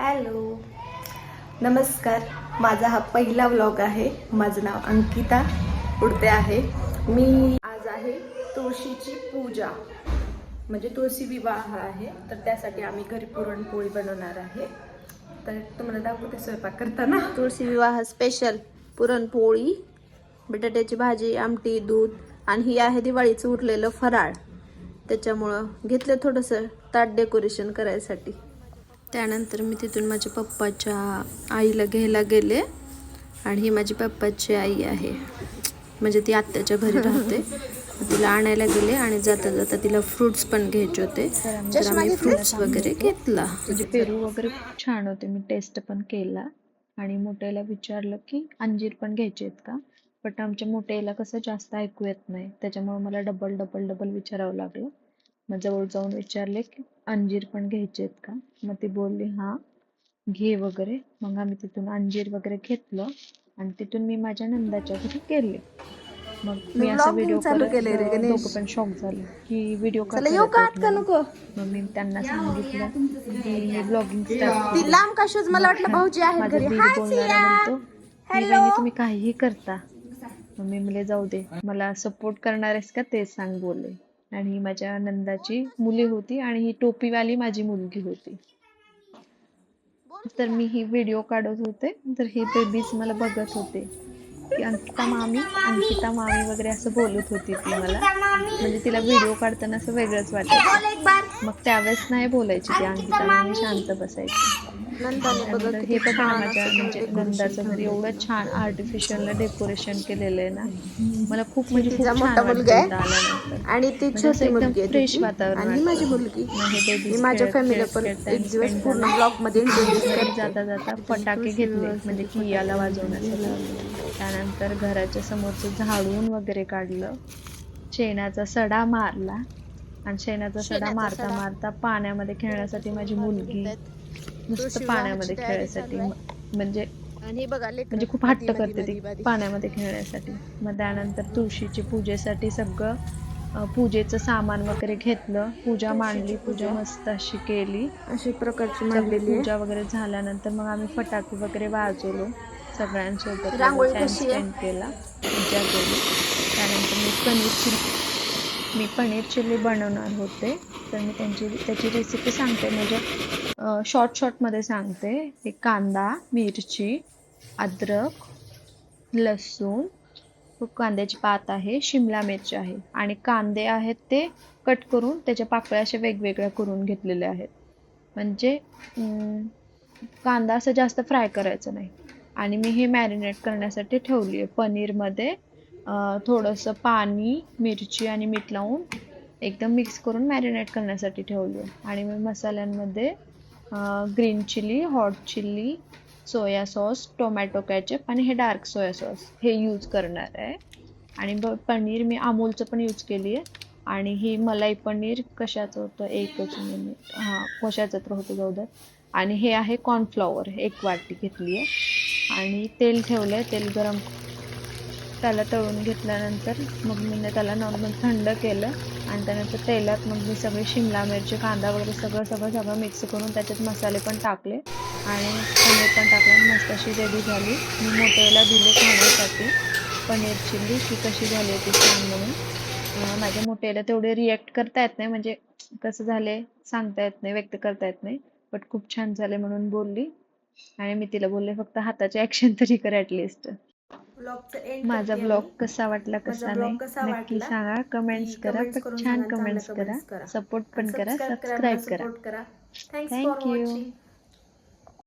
Hello, नमस्कार. माझा हा पहिला व्लॉग आहे. माझं नाव अंकिता उडते आहे. मी आज आहे तुळशीची पूजा, म्हणजे तुळशी विवाह आहे. तर त्यासाठी आम्ही घरी पुरणपोळी बनवणार आहे. तर तुम्हाला दाखवते स्वयंपाक करताना. तुळशी विवाह स्पेशल पुरणपोळी, बटाट्याची भाजी, आमटी, दूध आणि ही आहे दिवाळीचं उरलेलं फराळ. त्याच्यामुळं घेतलं थोडंसं ताट डेकोरेशन करायसाठी. त्यानंतर मी तिथून माझ्या पप्पाच्या आईला घ्यायला गेले आणि ही माझी पप्पाची आई आहे, म्हणजे ती आत्याच्या घरी राहते. तिला आणायला गेले आणि जाता जाता तिला फ्रुट्स पण घ्यायचे होते, तर आम्ही फ्रुट्स वगैरे घेतला. म्हणजे पेरू वगैरे खूप छान होते, मी टेस्ट पण केला आणि मोठ्याला विचारलं की अंजीर पण घ्यायचे आहेत का, बट आमच्या मोठ्याला कसं जास्त ऐकू येत नाही, त्याच्यामुळे मला डबल विचारावं लागलं. मग जवळ जाऊन विचारले की अंजीर पण घ्यायचे आहेत का, मग ती बोलली हा घे वगैरे. मग आम्ही तिथून अंजीर वगैरे घेतलं आणि तिथून मी माझ्या नंदाच्या घरी गेले. मग मी असा व्हिडिओ करत दोघं पण शॉक झाले की व्हिडिओ का मग मी त्यांना सांगितलं की ब्लॉगिंग स्टार्ट. मला वाटलं भाऊजी आहे घरी. बहिणी तुम्ही काहीही करता. मग मी म्हणले जाऊ दे, मला सपोर्ट करणार आहेस का ते सांग बोलले. आणि ही माझ्या नंदाची मुली होती आणि ही टोपीवाली माझी मुलगी होती. तर मी ही व्हिडिओ काढत होते, तर ही बेबीज मला बघत होते की अंकिता मामी वगैरे असं बोलत होती ती मला, म्हणजे तिला व्हिडिओ काढताना असं वेगळंच वाटायचं. मग त्यावेळेस नाही बोलायची ती अंकिता मामी, शांत बसायची. त्यानंतर हे बघा ना, माझ्या म्हणजे नंदाचं घरी एवढं छान आर्टिफिशियल डेकोरेशन केलेलं आहे ना, मला खूप म्हणजे खूप छान वाटतं आल्यानंतर. आणि ती म्हणजे छोटी एकदम मुलगी फ्रेश वातावरण आणि माझी मुलगी. मी माझ्या फॅमिली पण एक दिवस पूर्ण ब्लॉग मध्ये जाता जाता फटाके घेतले, म्हणजे कियाला वाजवण्यासाठी. त्यानंतर घराच्या समोरचं झाडून वगैरे काढलं, शेणाचा सडा मारला आणि शेणाचा सडा मारता मारता पाण्यामध्ये खेळण्यासाठी माझी मुलगी नुसतं पाण्यामध्ये खेळायसाठी, म्हणजे खूप हट्ट करते ती पाण्यामध्ये खेळण्यासाठी. मग त्यानंतर तुळशीची पूजेसाठी सगळं पूजेचं सामान वगैरे घेतलं, पूजा मांडली, पूजा मस्त अशी केली. अशी प्रकारची पूजा वगैरे झाल्यानंतर मग आम्ही फटाके वगैरे वाजवलो, सगळ्यांसोबत टाइम स्पेंड केला, पूजा केली. त्यानंतर मी पनीर चिल्ली बनवणार होते, तर मी त्याची रेसिपी सांगते, म्हणजे शॉर्टमध्ये सांगते. एक कांदा, मिरची, अद्रक, लसूण, कांद्याची पात आहे, शिमला मिरची आहे आणि कांदे आहेत ते कट करून त्याच्या पाकळ्या अशा वेगवेगळ्या करून घेतलेल्या आहेत. म्हणजे कांदा असं जास्त फ्राय करायचं नाही. आणि मी हे मॅरिनेट करण्यासाठी ठेवली आहे. पनीरमध्ये थोडंसं पाणी, मिरची आणि मीठ लावून एकदम मिक्स करून मॅरिनेट करण्यासाठी ठेवली आहे. आणि मी मसाल्यांमध्ये green chilli, hot chilli, soya sauce, tomato ketchup आणि हे डार्क सोया सॉस हे यूज करणार आहे. आणि पनीर मी अमूलचं पण यूज केली आहे. आणि ही मलाई पनीर कशाचं होतं, एकच मिनिट, कशाचं तर होतं, जाऊ दे. आणि हे आहे कॉर्नफ्लॉवर, 1 वाटी घेतली आहे. आणि तेल ठेवलं आहे, तेल गरम, त्याला तळून घेतल्यानंतर मग मी त्याला नॉर्मल थंड केलं आणि त्यानंतर तेलात मग मी सगळे शिमला मिरची, कांदा वगैरे सगळं मिक्स करून त्याच्यात मसाले पण टाकले आणि पनीर पण टाकलं आणि मस्त अशी रेडी झाली. मी मोठ्याला दिले खाण्यासाठी पनीर चिल्ली, की कशी झाली ती छान म्हणून. माझ्या मोठ्याला तेवढे रिॲक्ट करता येत नाही, म्हणजे कसं झाले सांगता येत नाही, व्यक्त करता येत नाही, बट खूप छान झाले म्हणून बोलली. आणि मी तिला बोलले फक्त हाताची ॲक्शन तरी कर ॲटलिस्ट. माझा ब्लॉग कसा वाटला कसा नाही नक्की सांगा, कमेंट्स करा, पण छान कमेंट्स करा, सपोर्ट पण करा, सबस्क्राईब करा. थँक्यू.